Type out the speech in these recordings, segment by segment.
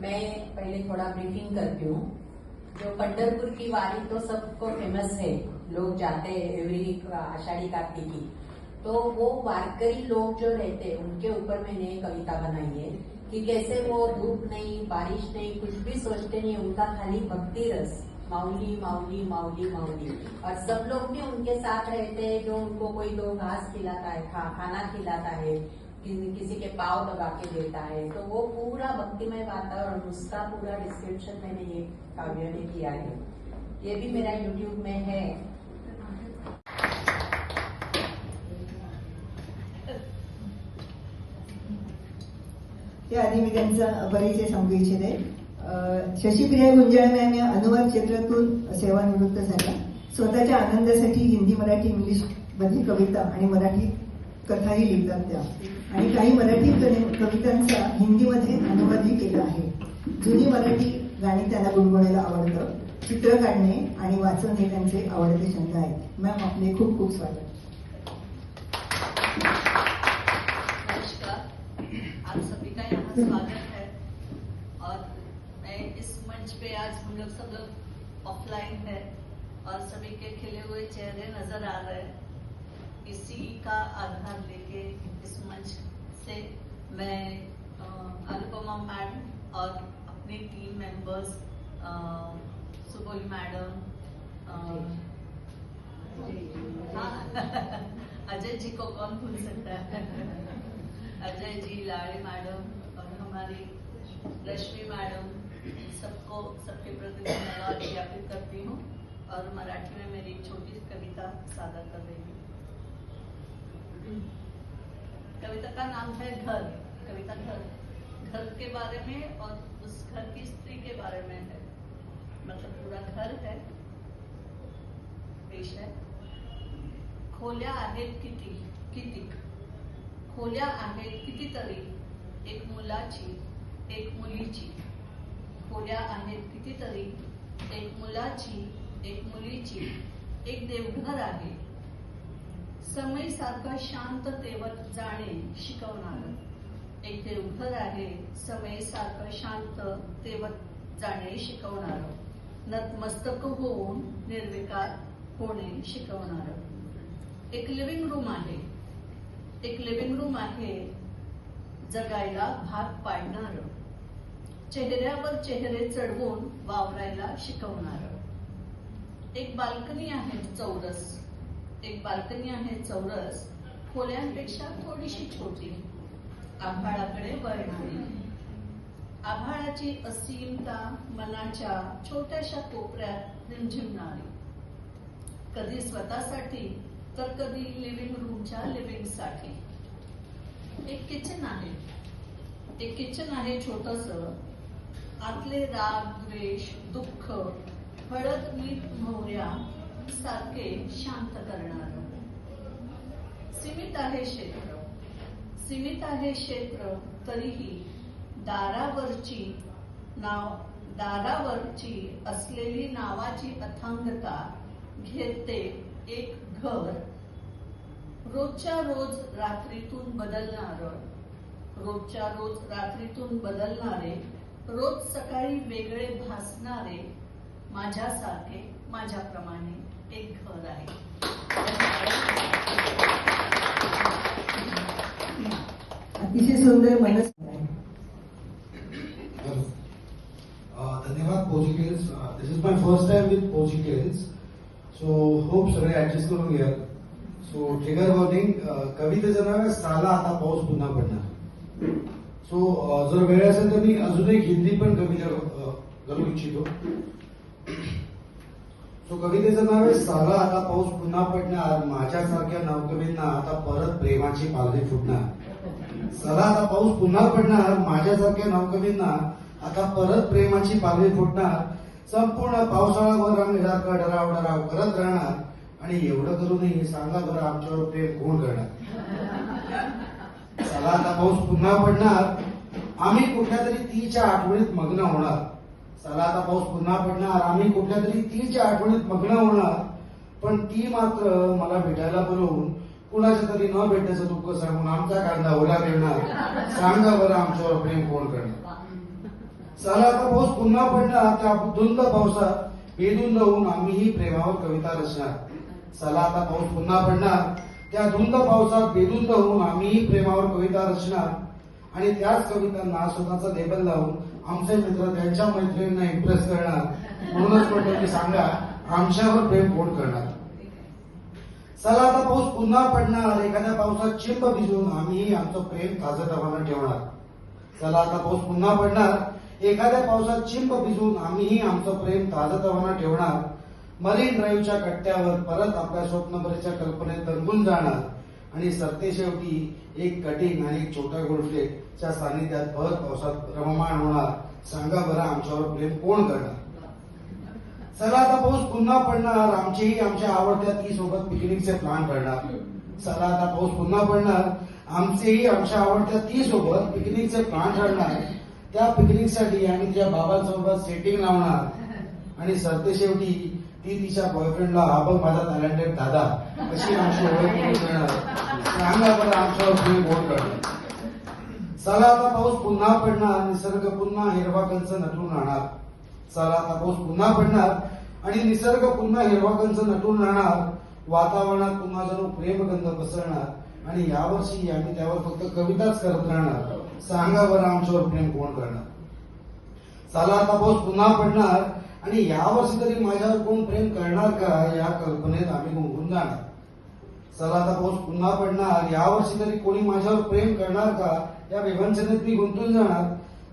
मैं पहले थोड़ा ब्रीफिंग करती हूँ। जो पंढरपुर की वारी तो सबको फेमस है, लोग जाते हैं एवरी आषाढ़ी कार्तिकी। तो वो वारकरी लोग जो रहते हैं उनके ऊपर मैंने कविता बनाई है कि कैसे वो धूप नहीं, बारिश नहीं, कुछ भी सोचते नहीं, उनका खाली भक्ति रस, माउली माउली माउली माउली। और सब लोग भी उनके साथ रहते हैं, जो उनको कोई दो घास खिलाता है, खाना खिलाता है, किसी के पाँव दबा के देता है। तो वो पूरा भक्तिमय वातावरण, उसका पूरा डिस्क्रिप्शन मैंने ये काव्य में किया है। ये भी मेरा YouTube में है। त्याआधी मी त्यांचा परिचय सांगू इच्छिते। शशीप्रिया गुंजाळ मॅम या अनुवाद क्षेत्रातून सेवानिवृत्त झाल्या। स्वतःच्या आनंदासाठी हिंदी, मराठी, इंग्लिश मध्ये कविता आणि मराठी कथाही लिहितात त्या, आणि काही मराठी कवितांचा हिंदीमध्ये अनुवादही केला आहे। जुनी मराठी गाणी त्यांना गुणगुणायला आवडतं। चित्र काढणे आणि वाचन हे त्यांचे आवडते छंद आहेत। मॅम, आपले खूप खूप स्वागत। आप सभी का यहाँ स्वागत है। और मैं इस मंच पे आज हम लोग सब लोग ऑफलाइन है और सभी के खिले हुए चेहरे नजर आ रहे हैं। इसी का आधार लेके इस मंच से मैं अनुपमा मैडम और अपनी team members Subol madam, Ajay ji को कौन भूल सकता है, अजय जी, लाड़ी मैडम और हमारी रश्मि मैडम, सबको सबके प्रति धन्यवाद ज्ञापित करती हूँ और मराठी में मेरी एक छोटी सी कविता सादर कर रही हूँ। कविता का नाम है घर। कविता घर के बारे में और उस घर की स्त्री के बारे में है। मतलब पूरा घर है, पेश है। खोल्या आहेत कितीक, खोल्या आहेत कितीतरी, एक मुलाची एक मुलीची। खोल्या आहेत कितीतरी, एक मुलाची एक मुलीची, एक देवघर आहे समय सारखं शांत तेवत जाणे शिकवणार। एक देवघर आहे समय सारखं शांत तेवत जाणे शिकवणार। नतमस्तक होऊन निर्विकार होणे शिकवणार। एक लिव्हिंग रूम आहे, एक लिव्हिंग रूम आहे जगायला भाग पाडणार। चेहऱ्यावर चेहरे चढवून वावरायला शिकवणार। एक बाल्कनी आहे चौरस, एक बाल्कनी आहे चौरस, खोल्यांपेक्षा थोडीशी छोटी, आभाळाकडे वळणारी। आभाळाची असीमता मनाच्या छोट्याशा कोपऱ्यात रिमझिमणारी। कधी स्वतःसाठी तर कधी लिव्हिंग रूमच्या लिव्हिंग साठी। एक किचन आहे, एक किचन आहे छोटस, आतले राग, द्वेष, दुःख, हळद, मीठ, मोहऱ्या सारखे शांत करणार। सीमित आहे क्षेत्र, सीमित आहे क्षेत्र, तरीही दारावरची असलेली नावाची अथांगता घेते एक घर। रोजच्या रोज रात्रीतून बदलणार, रोजच्या रोज रात्रीतून बदलणारे, रोज सकाळी वेगळे भासणारे, माझ्यासारखे माझ्याप्रमाणे एक घर आहे। अतिशय सुंदर मनस। धन्यवाद पोजिकेल्स। This is my first time with पोजिकेल्स, सो होप सगळे ऍडजस्ट करून घ्या। सो ट्रिगर वॉर्निंग, कवितेचं नाव आहे साला आता पाऊस पुन्हा पडणार। सो जर वेळ असेल तर मी अजून एक हिंदी पण कविता करू इच्छितो। सो कवितेचं नाव आहे साला आता पाऊस पुन्हा पडणार, माझ्यासारख्या नवकवींना आता परत प्रेमाची पालवी फुटणार। साला आता पाऊस पुन्हा पडणार, माझ्यासारख्या नवकवींना आता परत प्रेमाची पालवी फुटणार। संपूर्ण पावसाळाभर आम्ही डराव डराव करत राहणार, आणि एवढं करूनही सांगा बरं आमच्यावर प्रेम कोण करणार। साला आता पाऊस पुन्हा पडणार, आम्ही कुठल्या तरी तीच्या आठवणीत मग्न होणार। साला आता पाऊस पुन्हा पडणार, आम्ही कुठल्या तरी तीच्या आठवणीत मग्न होणार, पण ती मात्र मला भेटायला बोलवून कुणाच्या तरी न भेटण्याचं दुःख सांगून आमचा कांदा ओला मिळणार। सांगा बरं आमच्यावर प्रेम कोण करणार। चला आता पाऊस पुन्हा पडणार, त्या धुंद पावसात बेधुंद होऊन आम्हीही प्रेमावर कविता रचणार. चला आता पाऊस पुन्हा पडणार, त्या धुंद पावसात बेधुंद होऊन आम्हीही प्रेमावर कविता रचणार. आणि त्याच कवितांना स्वतःचा लेबल लावून आमचे मित्र त्यांच्या मैत्रिणींना इम्प्रेस करणार. म्हणूनच म्हटलं की सांगा आमच्यावर प्रेम कोण करणार. चला आता पाऊस पुन्हा पडणार, एखाद्या पावसात चिंब भिजवून आम्हीही आमचं प्रेम ताजतवानं ठेवणार. चला आता पाऊस पुन्हा पडणार, एखाद्या पावसात चिंब भिजवून आम्हीही आमचं प्रेम ताजतवानं ठेवणार. मरीन ड्राईव्हच्या कट्ट्यावर परत आपल्या स्वप्नभरीच्या कल्पनेत तरंगून जाणार. आणि सरते शेवटी एक कटिंग आणि एक छोटा गोल्डफ्लेटच्या सानिध्यात भर पावसात रममाण होणार. सांगा बरं आमच्यावर प्रेम कोण करणार. चला आता पाऊस पुन्हा पडणार, आमचेही आमच्या आवडत्या ती सोबत पिकनिकचे प्लॅन करणार. चला आता पाऊस पुन्हा पडणार, आमचेही आमच्या आवडत्या ती सोबत पिकनिकचे प्लॅन ठरणार. त्या पिकनिकसाठी आम्ही तिच्या बाबांसोबत सेटिंग लावणार. आणि सरते शेवटी ती तिच्या बॉयफ्रेंडला हा बघ माझा टॅलेंटेड दादा अशी आमची ओळख करून देणार. सांगा बरं आमच्यावर प्रेम कोण करणार. चला आता पाऊस पुन्हा पडणार, निसर्ग पुन्हा हिरवा कंच नटून राहणार. चला आता पाऊस पुन्हा पडणार आणि निसर्ग पुन्हा हिरवा कंच नटून राहणार. वातावरणात पुन्हा जणू प्रेमगंध पसरणार. आणि यावर्षी आम्ही त्यावर फक्त कविताच करत राहणार. सांगा बरं आमच्यावर प्रेम कोण करणार. चला आता पाऊस पुन्हा पडणार आणि यावर्षी तरी माझ्यावर कोण प्रेम करणार का या कल्पनेत आम्ही गुंगून जाणार. चला आता पाऊस पुन्हा पडणार, यावर्षी तरी कोणी माझ्यावर प्रेम करणार का या विवंचनेत मी गुंतून जाणार.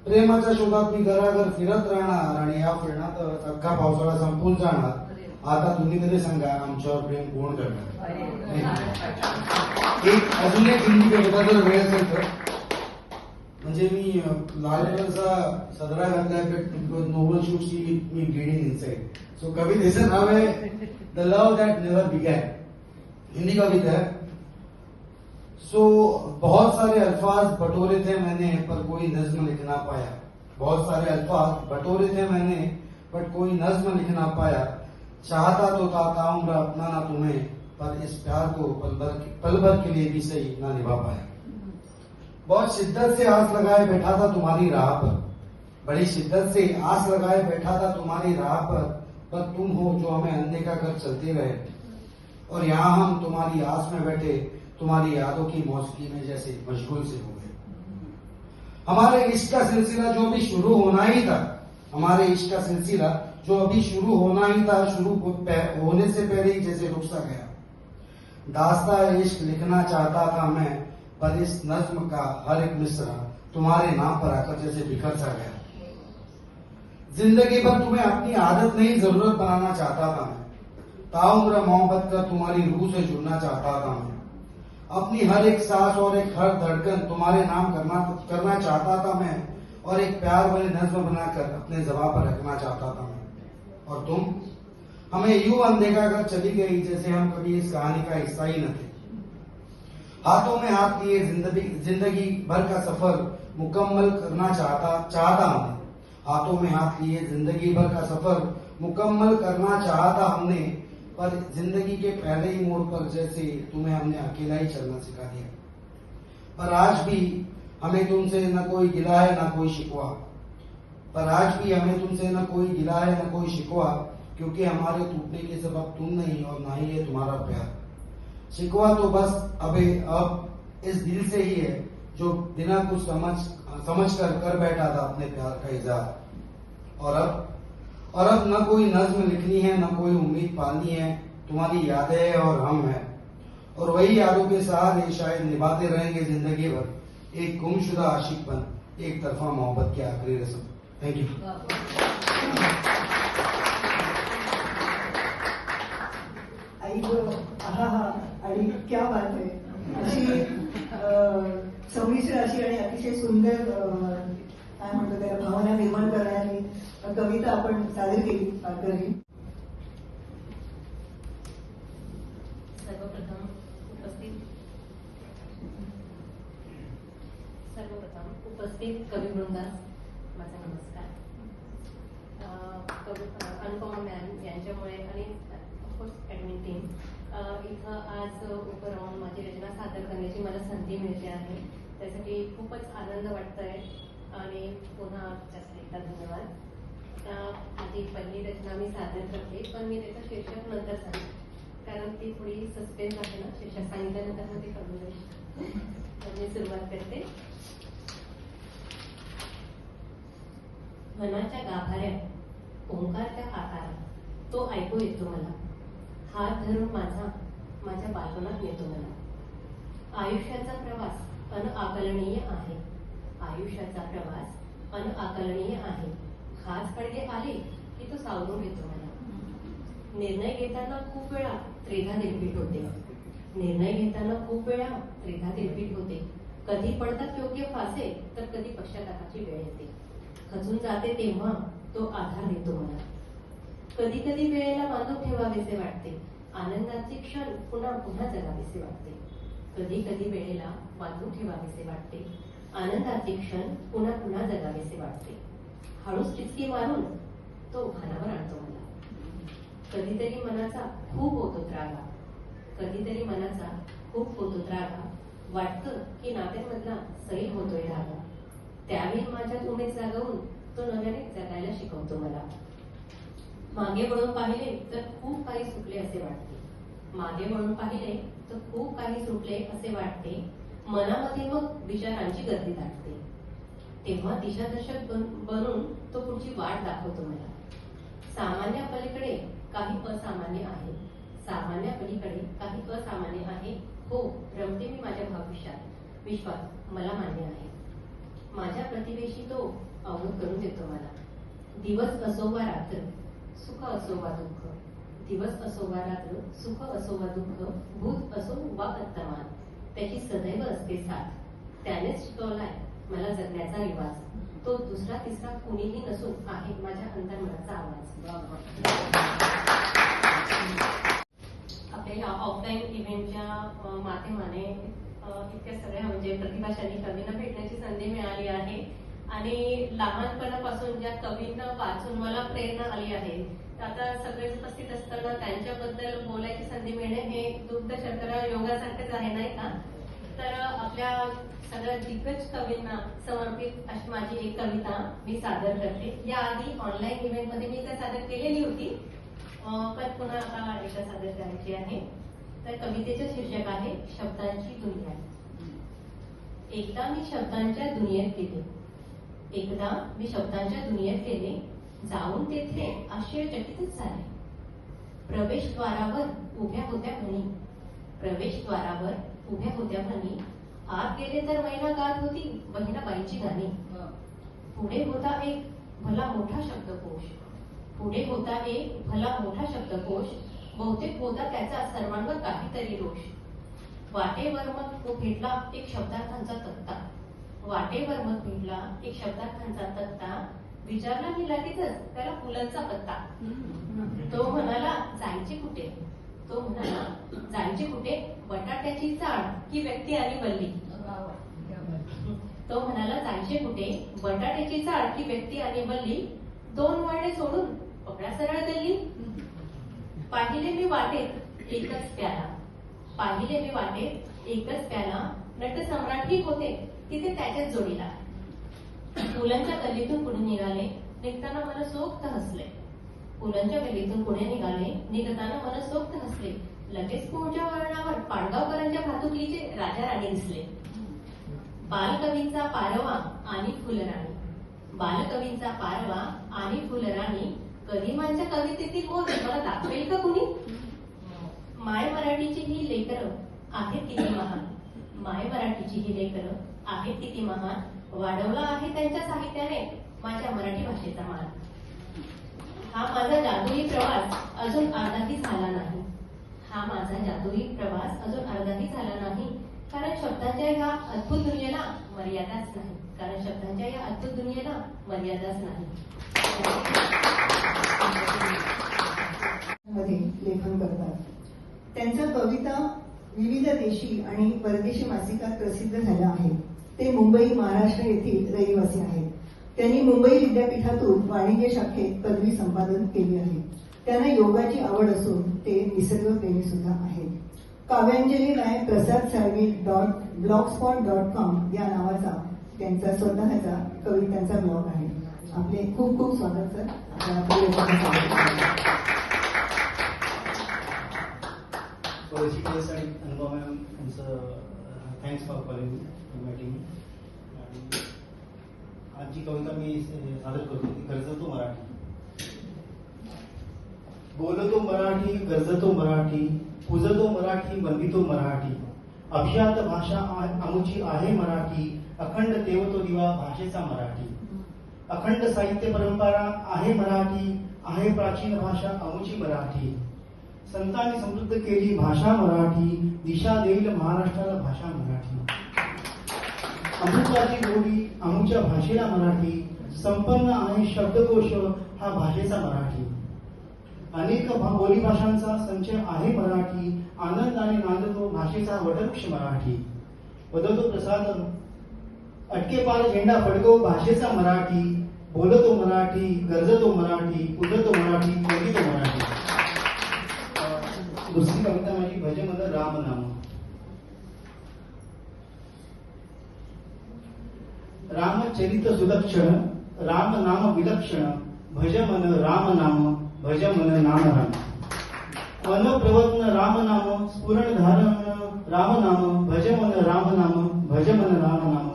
प्रेमाच्या शोधात मी घराघर फिरत राहणार आणि या फिरण्यात अख्खा पावसाळा संपून जाणार. आता तुम्ही तरी सांगा आमच्यावर प्रेम कोण करणार. एक अजून एक हिंदी कविता जर वेळ असेल तर, म्हणजे मी लाल कलरचा सदरा घातलाय, नोबल शूटची मी ब्लीडिंग इनसाइड. सो कवितेचं नाव आहे the love that never began. Hindi कविता है. सो बहुत सारे अल्फाज बटोरे थे मैंने पर कोई नज्म लिख ना पाया. बहुत सारे अल्फाज बटोरे थे मैंने बट कोई नज्म लिख ना पाया. चाहता तो था ताउम्र अपनाना तुम्हें पर इस प्यार को पल भर के लिए भी सही ना निभा पाया. बहुत शिद्दत से आस लगाए बैठा था तुम्हारी राह पर, बड़ी शिद्दत से आस लगाए बैठा था तुम्हारी राह पर तुम हो जो हमें अनदेखा कर चलते रहे. और यहाँ हम तुम्हारी आस में बैठे तुम्हारी यादों की मौसीकी में जैसे मशगूल से हो गए. हमारे इश्क का सिलसिला जो अभी शुरू होना ही था, हमारे इश्क का सिलसिला जो अभी शुरू होना ही था, शुरू होने से पहले ही जैसे रुक सा गया. दास्ता इश्क लिखना चाहता था मैं पर इस नज्म का हर एक मिसरा तुम्हारे नाम पर आकर जैसे बिखर सा गया. जिंदगी भर तुम्हें अपनी आदत नहीं जरूरत बनाना चाहता था मैं. ताउम्र मोहब्बत कर तुम्हारी रूह से जुड़ना चाहता था मैं. अपनी हर एक सांस और एक हर धड़कन तुम्हारे नाम करना चाहता था मैं. और एक प्यार वाली नज्म बनाकर अपने जबान पर रखना चाहता था मैं. और तुम हमें यूं अनदेखा कर चली गई जैसे हम कभी इस कहानी का हिस्सा ही न थे. हाथों में हाथ लिए जिंदगी भर का सफर मुकम्मल करना चाहता हमने. हाथों में हाथ लिए जिंदगी भर का सफर मुकम्मल करना चाहता हमने. पर जिंदगी के पहले ही मोड़ पर जैसे तुम्हें हमने अकेला ही चलना सिखा दिया. पर आज भी हमें तुमसे न कोई गिला है न कोई शिकवा. पर आज भी हमें तुमसे न कोई गिला है न कोई शिकवा. क्योंकि हमारे टूटने के सबब तुम नहीं और ना ही है तुम्हारा प्यार. शिकवा तो बस अब इस दिल से ही है जो बिना कुछ समझ कर बैठा था अपने प्यार का इजहार. और अब न कोई नज्म लिखनी है न कोई उम्मीद पालनी है. तुम्हारी यादें और हम हैं और वही यादों के सहारे शायद निभाते रहेंगे जिंदगी भर एक गुमशुदा आशिक बन एक तरफा मोहब्बत की आखिरी रस्म. Thank you. आई हा आणि क्या बात आहे. अशी संमिश्र अशी आणि अतिशय सुंदर काय म्हणतो त्याला भावना निर्माण करणारी कविता आपण सादर केली पारकरजी. सर्वप्रथम उपस्थित कविवृंदास माझा नमस्कार. अनुपमा मॅम यांच्यामुळे आणि ऑफकोर्स ॲडमिन टीम इथं आज उभं राहून माझी रचना सादर करण्याची मला संधी मिळते आहे. त्यासाठी खूपच आनंद वाटतोय. आणि पुन्हा जास्त एकदा धन्यवाद. आता माझी पहिली रचना मी सादर करते, पण मी त्याचं शीर्षक नंतर सांगते, कारण ती थोडी सस्पेन्स आहे ना. शीर्षक सांगितल्यानंतर मग ते कळून जाईल. तर मी सुरुवात करते. मनाच्या गाभाऱ्यात ओंकारच्या आकारात तो ऐकू येतो मला. हात धरून माझ्या बालपणात नेतो मला. आयुष्याचा प्रवास अनआकलनीय आहे. आयुष्याचा प्रवास अनआकलनीय आहे. खास पडगे आले की तो सावरून घेतो मला. निर्णय घेताना खूप वेळा त्रेधा दिलपीट होते. निर्णय घेताना खूप वेळा त्रेधा दिलपीट होते. कधी पडतात योग्य फासे, तर कधी पश्चातापाची वेळ येते. खचून जाते तेव्हा तो आधार देतो मला. कधी कधी वेळेला बांधून ठेवावेसे वाटते. आनंदाचे क्षण पुन्हा पुन्हा जगावेसे वाटते. कधी कधी वेळेला बांधून ठेवावेसे वाटते. आनंदाचे क्षण पुन्हा पुन्हा जगावेसे वाटते. हळूच टिचकी मारून तो भानावर आणतो मला. कधीतरी मनाचा खूप होतो त्रागा. कधीतरी मनाचा खूप होतो त्रागा. वाटतं की नात्यांमधला सैल होतोय धागा. त्यावेळी माझ्यात उमेद जागवून तो नव्याने जगायला शिकवतो मला. मागे वळून पाहिले तर खूप काही सुटले असे वाटते. मागे वळून पाहिले तर खूप काही सुटले असे वाटते. मनामध्ये मग विचारांची गर्दी दाटते. तेव्हा दिशादर्शक बनून तो पुढची वाट दाखवतो मला. सामान्य पलीकडे काही असामान्य आहे. सामान्य पलीकडे काही असामान्य आहे. हो, रमते मी माझ्या भविष्यात. विश्वास मला मान्य आहे. माझ्या प्रतिभेशी तो अवगत करून देतो मला. दिवस असो वा रात्र, सुख असो वा दुःख. दिवस असो वा रात्र, सुख असो वा दुःख. भूत असो वा वर्तमान, त्याची सदैव असते साथ. त्यानेच शिकवलाय मला जगण्याचा रिवाज. तो दुसरा तिसरा कुणीही नसून आहे माझ्या अंतर्मनाचा आवाज. आपल्या ऑफलाईन इव्हेंटच्या माध्यमाने इतक्या सगळ्या म्हणजे प्रतिभाशाली कवींना भेटण्याची संधी मिळाली आहे. आणि लहानपणापासून ज्या कवींना वाचून मला प्रेरणा आली आहे, आता सगळे उपस्थित असताना त्यांच्याबद्दल बोलायची संधी मिळणे हे दुग्ध शर्करा योगासारखेच आहे, नाही का? तर आपल्या सगळ्या दिग्गज कवींना समर्पित अशी माझी एक कविता मी सादर करते. याआधी ऑनलाईन इव्हेंटमध्ये मी त्या सादर केलेली होती, पण पुन्हा आता एकदा सादर करायची आहे. तर कवितेचं शीर्षक आहे शब्दांची दुनिया. एकदा मी शब्दांच्या दुनियेत गेले. एकदा मी शब्दांच्या दुनियेत गेले. जाऊन तेथे आश्चर्यचकितच झाले. प्रवेशद्वारावर उभ्या होत्या म्हणी. प्रवेशद्वारावर उभ्या होत्या म्हणी. आत गेले तर मैना गात होती बहिणाबाईंची गाणी. पुढे होता एक भला मोठा शब्दकोश. पुढे होता एक भला मोठा शब्दकोश. बहुतेक होता त्याचा सर्वांवर काहीतरी रोष. वाटेवर मग तो भेटला एक शब्दार्थांचा तक्ता. वाटेवर मग भेटला एक शब्दार्थांचा तक्ता. विचारला मी लगेचच त्याला पुलंचा पत्ता. तो म्हणाला जायचे कुठे. तो म्हणाला जायचे कुठे. बटाट्याची चाळ की व्यक्ती आणि वल्ली. तो म्हणाला जायचे कुठे. बटाट्याची चाळ की व्यक्ती आणि वल्ली. दोन वाटे सोडून पकडा सरळ गल्ली. पाहिले मी वाटेत एकच प्याला. पाहिले मी वाटेत एकच प्याला. नट सम्राटही होते तिथे त्याच्याच जोडीला. पुलांच्या गल्लीतून पुढे निघाले. निघताना मनसोक्त हसले. पुलांच्या गल्लीतून पुढे निघाले. निघताना मनसोक्त हसले. लगेच पुढच्या वळणावर पाडगावकरांच्या भातुकलीचे राजा राणी दिसले. बालकवींचा पारवा आणि फुलराणी. बालकवींचा पारवा आणि फुलराणी. कदीमांच्या कवितेतील मोर मला दाखवेल का कुणी. माय मराठीची ही लेकरं आहेत किती महान. माय मराठीची ही लेकरं आहेत किती महान. वाढवला आहे त्यांच्या साहित्याने माझ्या मराठी भाषेचा मान. हा माझा जादुई प्रवास अजून अर्धाही झाला नाही. हा माझा जादुई प्रवास अजून अर्धाही झाला नाही. कारण शब्दांच्या या अद्भुत दुनियेला मर्यादाच नाही. कारण शब्दांच्या या अद्भुत दुनियेला मर्यादाच नाही. मध्ये लेखन करतात. त्यांच्या कविता विविध देशी आणि परदेशी मासिकात प्रसिद्ध झाल्या आहेत. ते मुंबई महाराष्ट्र येथील रहिवासी आहेत. त्यांनी मुंबई विद्यापीठातून वाणिज्य शाखेत पदवी संपादन केली आहे. त्यांना योगाची आवड असून ते निसर्गप्रेमी सुद्धा आहेत. काव्यांजली प्रसाद साळवी .blogspot.com या नावाचा त्यांचा स्वतःचा कवितांचा ब्लॉग आहे. आपले खूप खूप स्वागत सर. आपल्या लोकांना स्वागत करतो. ऋषिकेश आणि अनुभव मॅम यांचं थँक्स फॉर कॉलिंग इन्व्हायटिंग मी. आणि आज जी कविता मी सादर करतो ती गरजतो मराठी. बोलतो मराठी, गरजतो मराठी, पूजतो मराठी, वंदितो मराठी. अभिजात भाषा आमुची आहे मराठी, अखंड तेवतो दिवा भाषेचा मराठी. अखंड साहित्य परंपरा आहे मराठी, आहे प्राचीन भाषा आमुची मराठी. संतांनी समृद्ध केली भाषा मराठी, दिशा देईल महाराष्ट्राला भाषा मराठी. अमृताची बोली आमच्या भाषेला मराठी, संपन्न आहे शब्दकोश हा भाषेचा मराठी. अनेक बोली भाषांचा संच आहे मराठी, आनंदाने नांदतो भाषेचा वटवृक्ष मराठी. बदलतो प्रसाद अटके पार झेंडा फडकवू भाषेचा मराठी. बोलतो मराठी, गरजतो मराठी, पूजतो मराठी, वंदितो मराठी. दुसरी कविता माझी भजमन रामनाम. रामचरित सुलक्षण, राम नाम विलक्षण, भजमन रामनाम, भजमन नाम राम. मन प्रवत्न रामनाम, स्फुरण धारण रामनाम, भजमन रामनाम, भजमन रामनाम.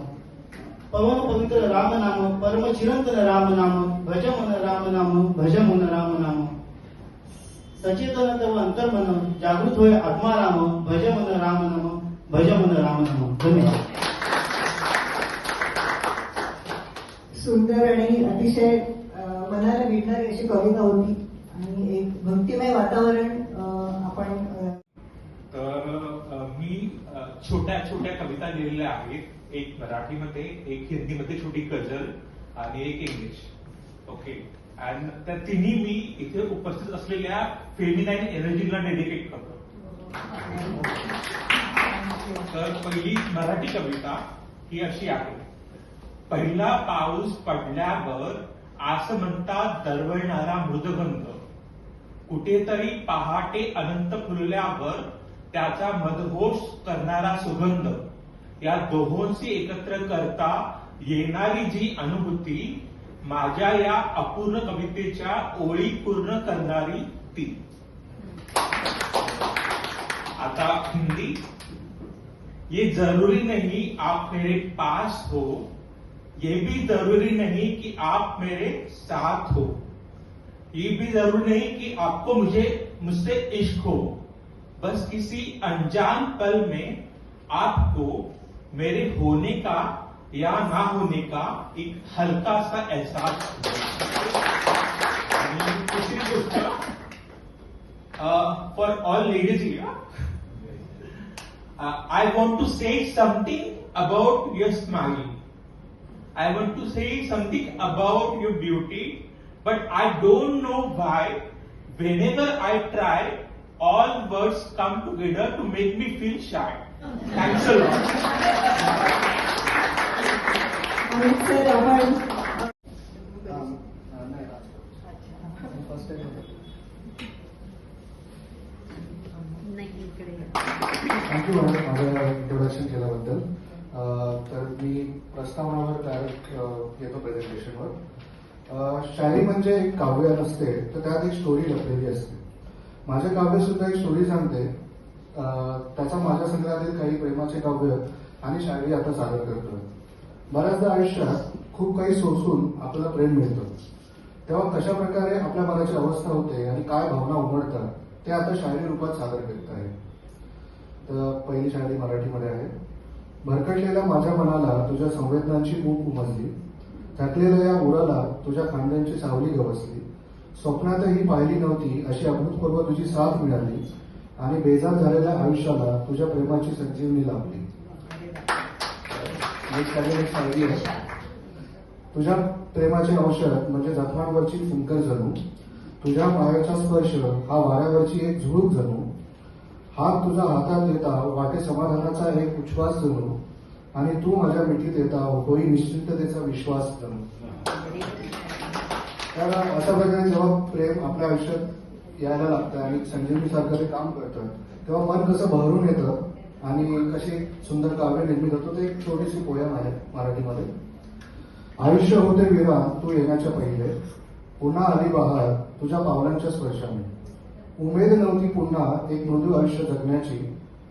पवन पवित्र रामनाम, परम चिरंतन रामनाम, भजमन रामनाम, भजमन रामनाम. सचेतन तव अंतर्मन, जागृत होय आत्माराम, भजमन रामनाम, भजमन रामनाम. धन्यवाद. सुंदर आणि अतिशय मनाला भिडणारी अशी कविता होती आणि एक भक्तिमय वातावरण आपण तर मी छोट्या छोट्या कविता लिहिलेल्या आहेत. एक मराठीमध्ये, एक हिंदीमध्ये छोटी गझल आणि एक इंग्लिश. ओके. आणि त्या तिन्ही मी इथे उपस्थित असलेल्या फेमिनाईन एनर्जीला डेडिकेट करतो. तर पहिली मराठी कविता ही अशी आहे. पहिला पाऊस पडल्यावर आस म्हणतात दरवळणारा मृदगंध, कुठेतरी पहाटे अनंत फुलल्यावर त्याचा मदहोश करणारा सुगंध. या दोहोंशी एकत्र करता येणारी जी अनुभूती, माझ्या या अपूर्ण कवितेच्या ओळी पूर्ण करणारी ती. आता हिंदी. ये जरूरी नहीं आप मेरे पास हो, ये भी जरूरी नहीं कि आप मेरे साथ हो, ये भी जरूरी नहीं कि आपको मुझसे इश्क हो. बस किसी अनजान पल में आपको मेरे होने का या ना होने का एक हल्का सा एहसास हो. आणि दुसरी गोष्ट for all ladies here, I want to say something about your smile. I want to say something about your beauty, but I don't know why. Whenever I try, all words come together to make me feel shy. Thanks a lot. आणि sir आपण thank you madam माझं introduction केल्याबद्दल. तर मी प्रस्तावनावर direct येतो प्रेझेंटेशनवर. शायरी म्हणजे एक काव्य नसते, तर त्यात एक स्टोरी लपलेली असते. माझे काव्य सुद्धा एक स्टोरी सांगते. त्याचा माझ्या संग्रहातील काही प्रेमाचे काव्य आणि शायरी आता सादर करतोय. बऱ्याचदा आयुष्यात खूप काही सोसून आपल्याला प्रेम मिळतं, तेव्हा कशा प्रकारे आपल्या मनाची अवस्था होते आणि काय भावना उमटतात ते आता शायरी रूपात सादर करत आहे. तर पहिली शायरी मराठीमध्ये आहे. भरकटलेल्या माझ्या मनाला तुझ्या संवेदनांची ऊब उमजली, थकलेल्या या उराला तुझ्या खांद्यांची सावली गवसली. स्वप्नातही पाहिली नव्हती अशी अभूतपूर्व तुझी साथ मिळाली आणि बेजार झालेल्या आयुष्याला तुझ्या प्रेमाची संजीवनी लाभली. एक शायरी आहे. तुझ्या प्रेमाचे औषध म्हणजे जखमांवरची फुंकर जणू, तुझ्या पायाचा स्पर्श हा वाऱ्यावरची एक झुळूक जणू, हात तुझा हातात येता वाटे समाधानाचा एक उच्छ्वास जणू, आणि तू माझ्या मिठीत येता होई निश्चिंततेचा विश्वास जणू. तर अशा प्रकारे जेव्हा प्रेम आपल्या आयुष्यात यायला लागतं आणि संजीवनी सारखं ते काम करतं, तेव्हा मन कसं बहरून येतं आणि कशी सुंदर काव्य निर्मित होतो ते एक छोटीशी पोयम आहे मराठीमध्ये. आयुष्य होते विराम तू येण्याच्या पहिले, पुन्हा आली बहार तुझ्या पावलांच्या स्पर्शाने. उमेद नव्हती पुन्हा एक मृदू आयुष्य जगण्याची,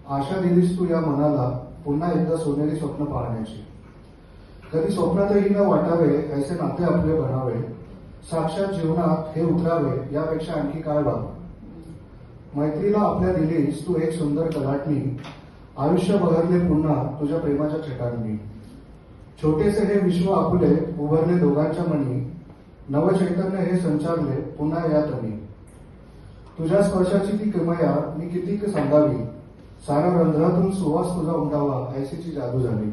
आशा दिलीस तू या मनाला पुन्हा एकदा सोनेरी स्वप्न पाहण्याची. कधी स्वप्नातही न वाटावे ऐसे नाते आपले बनावे, साक्षात जीवनात हे उतरावे यापेक्षा आणखी काय व्हावं. मैत्रीला आपल्या दिलीस तू एक सुंदर कलाटणी, आयुष्य बहरले पुन्हा तुझ्या प्रेमाच्या छटांनी. छोटेसे हे विश्व आपुले उभारले दोघांच्या मनी, नवचैतन्य हे संचारले पुन्हा या तनी. तुझ्या स्पर्शाची ती किमया मी कितीक सांगावी, साऱ्या रंध्रातून सुवास तुझा उमटावा ऐसीची जादू झाली.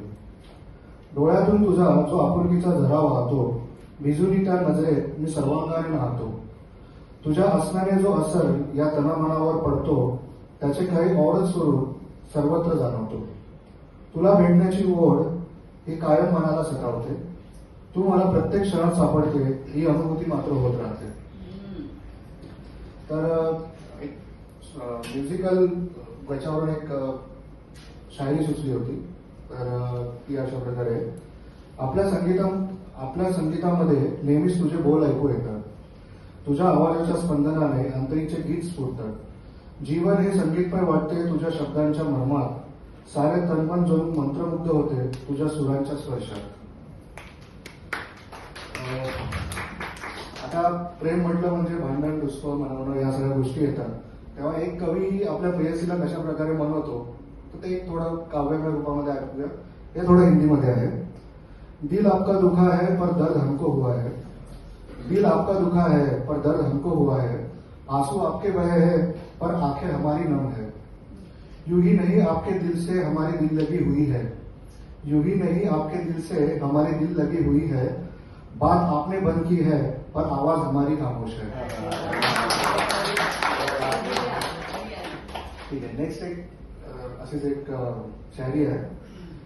डोळ्यातून तुझा जो आपुलकीचा झरा वाहतो, भिजूनी त्या नजरेत मी सर्वांगाने नाहतो. तुझ्या असण्याने जो असर या तनामनावर पडतो, त्याचे काही औरच स्वरूप सर्वत्र जाणवतो. तुला भेटण्याची ओढ ही कायम मनाला सतावते, तू मला प्रत्येक क्षणात सापडते ही अनुभूती मात्र होत राहते. तर एक म्युझिकल याच्यावरून एक शायरी सुचली होती. तर ती अशा प्रकारे, आपल्या संगीतामध्ये नेहमीच तुझे बोल ऐकू येतात, तुझ्या आवाजाच्या स्पंदनाने अंतरीचे गीत स्फुरतात. जीवन हे संगीतमय वाटते तुझ्या शब्दांच्या मर्मात, सारे तनमन जणू मंत्रमुग्ध होते तुझ्या सुरांच्या स्पर्शात. आता प्रेम म्हटलं म्हणजे भांडण दुष्प मनवणं या सगळ्या गोष्टी येतात. तेव्हा एक कवी आपल्या प्रेयसीला कशा प्रकारे मनवतो तर ते एक थोडं काव्यमय रूपामध्ये ऐकूया. हे थोडं हिंदीमध्ये आहे. दिल आपका दुखा है पर दर्द हमको हुआ है, दिल आपका दुखा है पर दर्द हमको हुआ है, आंसू आपके बहे हैं पर आंखें हमारी नम है. यूं ही नहीं आपके दिल से हमारी दिल लगी हुई है, यूं ही नहीं आपके दिल से हमारी दिल लगी हुई है, बात आपने बंद की है पर आवाज हमारी खामोश है. ठीक है, नेक्स्ट एक अशीच एक शायरी है.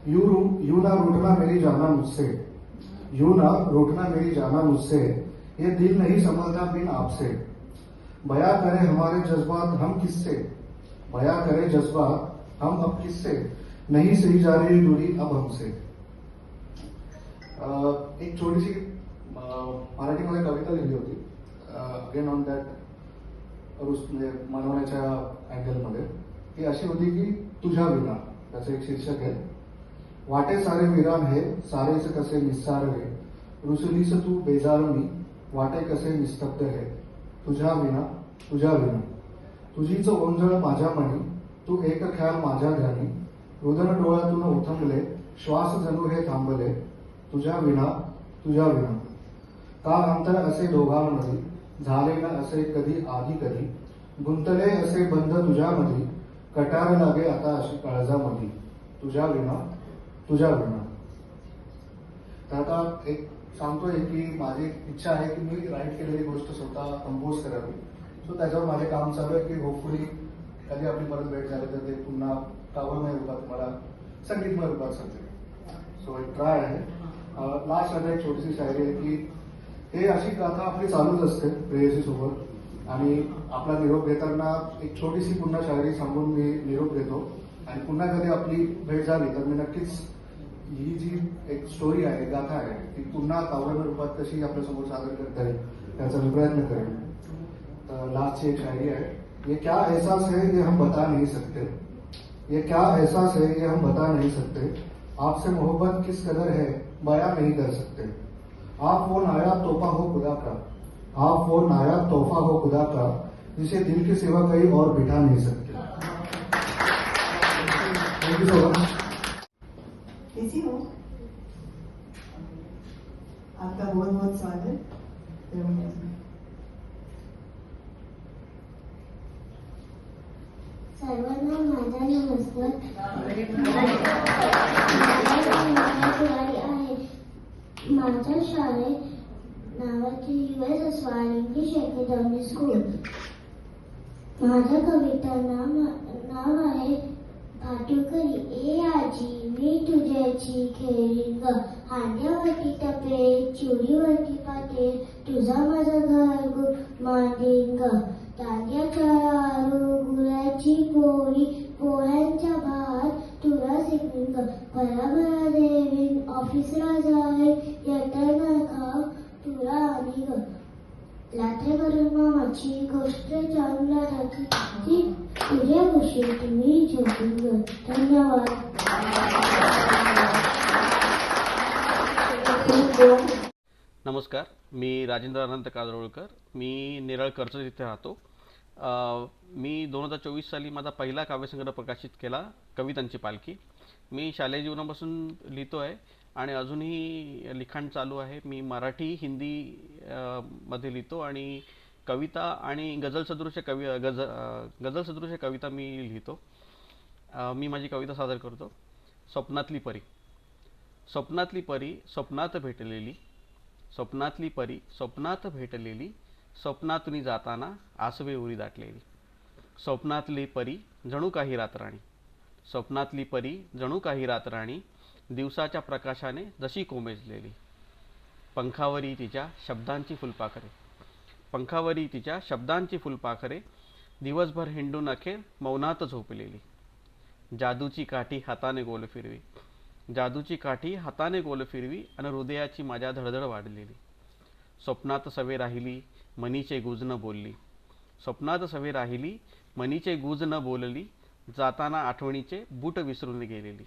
यू ना रूठना मेरी जाना मुझसे, यू ना रूठना मेरी जाना मुझसे, ये दिल नहीं संभलता बिन आपसे. बयां करें हमारे जज्बात हम किससे, बयां करें जज्बात हम अब किससे, नहीं सही जा रही दूरी अब हमसे. एक छोटीशी मराठीमध्ये कविता लिहिली होती अगेन ऑन दॅट म्हणजे मनवण्याच्या अँगलमध्ये. ती अशी होती की तुझ्या विना, त्याचं एक शीर्षक आहे. वाटे सारे विरान हे सारेच कसे निस्सारवे, रुसलीस तू बेजार मी वाटे कसे निस्तब्ध हे. तुझ्या विना तुझ्या विना तुझीच ओंजळ माझ्या मनी, तू एक ख्याल माझ्या ध्यानी, रुदन डोळ्यातून उथंबले श्वास जणू हे थांबले. तुझ्या विना तुझ्या विना का अंतर असे दोघांमध्ये, झाले न असे कधी आधी कधी, गुंतले असे बंध तुझ्यामध्ये, कटार लागे आता अशी काळजामध्ये. तुझ्या विना तुझ्या विना. तर आता एक सांगतोय की माझी इच्छा आहे की मी राईट केलेली गोष्ट स्वतः कंपोज करावी. सो त्याच्यावर माझे काम चालू आहे की होपफुली कधी आपली परत भेट झाली तर ते पुन्हा काव्यमय रूपात मला संगीतमय रूपात समजेल. सो एक ट्राय आहे. लास्ट आता एक छोटीशी शायरी आहे की हे अशी कथा आपली चालूच असते प्रेयसी सोबत, आणि आपला निरोप घेताना एक छोटीशी पुन्हा शायरी सांगून मी निरोप घेतो. आणि पुन्हा कधी आपली भेट झाली तर मी नक्कीच ही जी एक स्टोरी आहे, गाथा आहे, ती पुन्हा काव्यमय रूपात कशी आपल्यासमोर सादर करता येईल त्याचा मी प्रयत्न करेन. तर लास्टची एक शायरी आहे. ये क्या एहसास है ये हम बता नहीं सकते, ये क्या एहसास है ये हम बता नहीं सकते, आपसे मोहब्बत किस कदर है बयां नहीं कर सकते. आप वो नायाब तोहफा हो खुदा का, आप वो नायाब तोहफा हो खुदा का, जिसे दिल के सिवा कहीं और बिठा नहीं सकते. Thank you so much. कैसी हो? आपका बहुत बहुत स्वागत. सर्वांना माझा नमस्कार. आहे. माझ्या शाळेत नावाची US Oswal English academy school. माझ्या कविता नाव आहे भाटुकरी. ए आजी मी तुझ्याची खेळी ग, हांड्यावरती टपे चिवडीवरती पाते, तुझा माझा घर मांडीन ग. तांदळाच्या लाडू गुळाची पोळी पोळ्यांचा भात आणि पराभरा देवी ऑफिस राजा आहे येताना खा तुला आणि लाथे करून मामाची गोष्ट चांगला राखी ती तुझ्या गोष्टी मी झोपून धन्यवाद. नमस्कार, मी राजेंद्र अनंत काजरोळकर. मी नेरळ कर्जत इथे राहतो. मी 2024 साली माझा पहिला काव्यसंग्रह प्रकाशित केला, कवितांची पालखी. मी शालेय जीवनापासून लिहितो आहे आणि अजूनही लिखाण चालू आहे. मी मराठी, हिंदी मध्ये लिहितो आणि कविता आणि गझल सदृश कविता मी लिहितो. मी माझी कविता सादर करतो. स्वप्नातली परी. स्वप्नातली परी स्वप्नात भेटलेली, स्वप्नातली परी स्वप्नात भेटलेली, स्वप्नातून जाताना आसवे उरी दाटलेली. स्वप्नातली परी जणू काही रातराणी, स्वप्नातली परी जणू काही रातराणी, दिवसाच्या प्रकाशाने जशी कोमेजलेली. पंखावरी तिच्या शब्दांची फुलपाखरे, पंखावरी तिच्या शब्दांची फुलपाखरे, दिवसभर हिंडून अखेर मौनात झोपलेली. जादूची काठी हाताने गोल फिरवी, जादूची काठी हाताने गोल फिरवी, आणि हृदयाची माझ्या धडधड वाढलेली. स्वप्नात सवे राहिली मनीचे गुज न बोलली, स्वप्नात सवे राहिली मनीचे गुज न बोलली, जाताना आठवणीचे बूट विसरून गेलेली.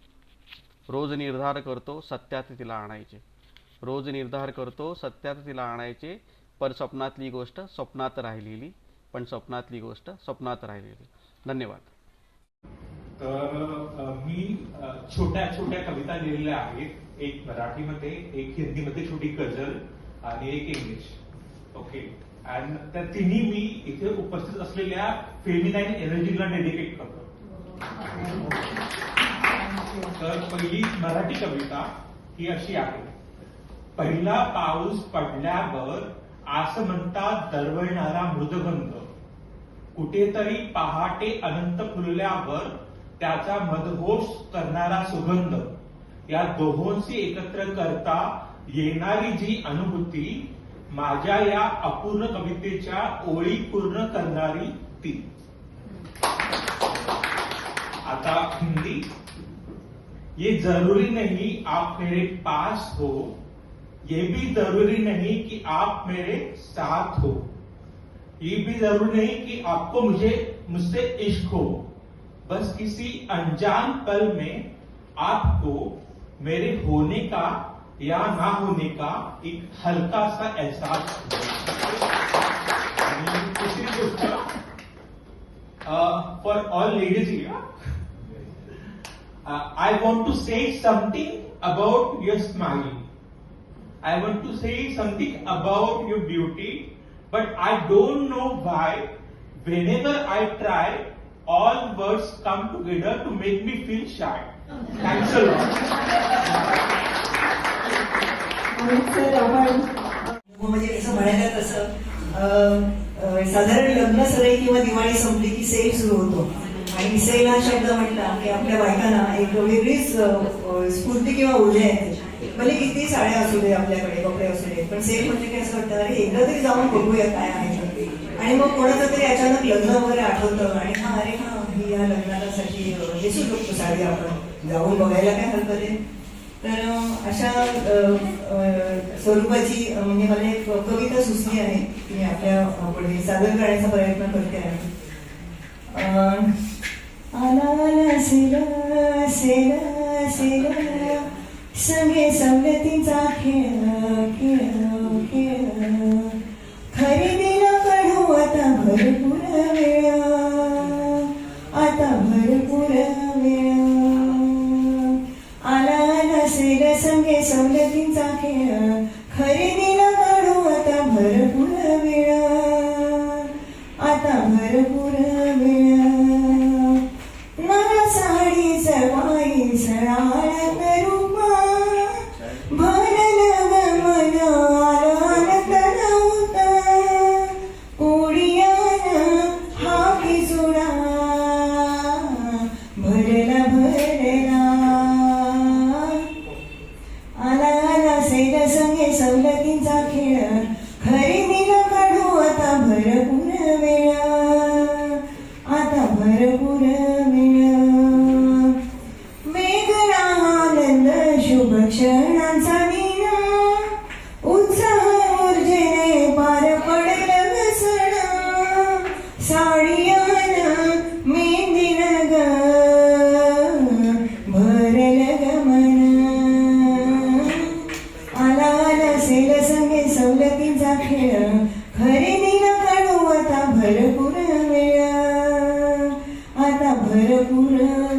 रोज निर्धार करतो सत्यात तिला आणायचे, रोज निर्धार करतो सत्यात तिला आणायचे, पण स्वप्नातली गोष्ट स्वप्नात राहिलेली, पण स्वप्नातली गोष्ट स्वप्नात राहिलेली. धन्यवाद. तर मी छोट्या छोट्या कविता लिहिलेल्या आहेत. एक मराठीमध्ये, एक हिंदीमध्ये छोटी गझल आणि एक इंग्लिश. ओके. आणि त्या तिन्ही मी इथे उपस्थित असलेल्या फेमिनाईन एनर्जीला डेडिकेट करतो. तर पहिली मराठी कविता ही अशी आहे. पहिला पाऊस पडल्यावर आस म्हणतात दरवळणारा मृदगंध, कुठेतरी पहाटे अनंत फुलल्यावर त्याचा मदहोश करणारा सुगंध, या दोहोंशी एकत्र करता येणारी जी अनुभूती, माझ्या या अपूर्ण कवितेच्या ओळी पूर्ण करणारी ती. आता हिंदी. ये जरूरी नहीं आप मेरे पास हो, ये भी जरूरी नहीं कि आप मेरे साथ हो, ये भी जरूरी नहीं कि आपको मुझसे इश्क हो, बस किसी अनजान पल में आपको मेरे होने का या ना होने का एक हल्का सा एहसास हो. आणि दुसरी गोष्ट, for all ladies here, I want to say something about your smile. I want to say something about your beauty, but I don't know why. Whenever I try, all words come together to make me feel shy. Thanks a lot. Sir, आपण म्हणजे कसं म्हणायला तसं साधारण लग्न सराई किंवा दिवाळी संपली की सेल सुरू होतो आणि सेल हा शब्द म्हटला की आपल्या बायकांना एक वेगळीच स्फूर्ती किंवा ऊर्जा येते. भले किती साड्या असू दे आपल्याकडे, कपडे असू दे, पण सेल म्हटलं की असं वाटतं अरे एकदा तरी जाऊन बघूया काय आहे. आणि मग कोणाचं तरी अचानक लग्न वगैरे आठवतं आणि हा अरे हा ही या लग्नासाठी दिसू शकतो साडी, आपण जाऊन बघायला काय हरकत आहे. तर अशा स्वरूपाची म्हणजे मला एक कविता सुचली आहे ती मी आपल्या पुढे सादर करण्याचा प्रयत्न करते आहे. आला सेला सेला सेला सगळे सवलतीचा खेळ खेळ खेळ, खरेदीला काढू आता भरपूर वेळ, आता भरपूर वेळ. आला सेल संगे सवलतीचा खेळ, खरेदीला काढू आता भरपूर वेळ, आता भरपूर वेळ. मला साडी सवाई सणाळत रूपा, भरलं मन आनंद नव्हता, कोडियानं हाकी सुडा भरला भरला. आला आला सेल संगे सवलतीचा खेळ, खरेदीला काढू क्षणांचा दिन उत्साह ऊर्जेने पार पडेल ग सण साडियान मेहंदीन ग भरल ग मन आला आला सेल संगे सवलतीचा खेळ खरेदीला काढू आता भरपूर वेळ आता भरपूर